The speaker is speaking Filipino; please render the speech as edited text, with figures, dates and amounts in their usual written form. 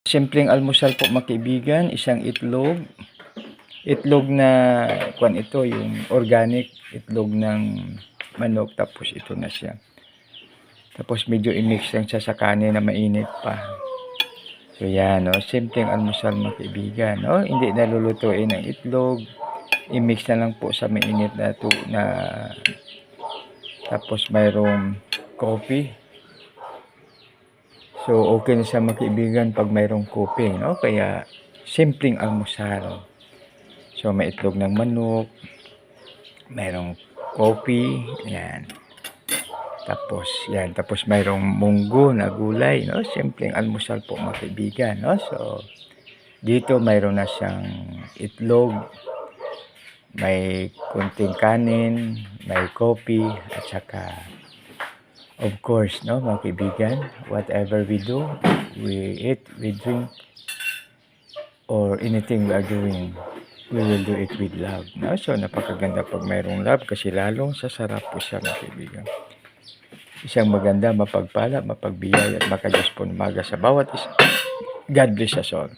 Simpleng almusal po mga kaibigan, isang itlog. Itlog na ito, yung organic itlog ng manok, tapos ito na siya. Tapos medyo i-mix lang siya sa kanin na mainit pa. So yan, no? Simpleng almusal mga kaibigan, no? Hindi nalulutuin ang itlog. I-mix na lang po sa mainit na tapos mayroong coffee. So okay na siya mga kaibigan pag mayroong coffee, no? Kaya simpleng almusal. So may itlog ng manok, mayroong coffee, yan. Tapos mayroong munggo na gulay, no? Simpleng almusal po mga kaibigan, no? So dito mayroon na siyang itlog, may kunting kanin, may coffee, at saka of course, no, mga kaibigan, whatever we do, we eat, we drink, or anything we are doing, we will do it with love, no? So napakaganda pag mayroong love kasi lalong sasarap po siya mga kaibigan. Isang maganda, mapagpala, mapagbiyaya at makadiyos po umaga sa bawat isa. God bless us all.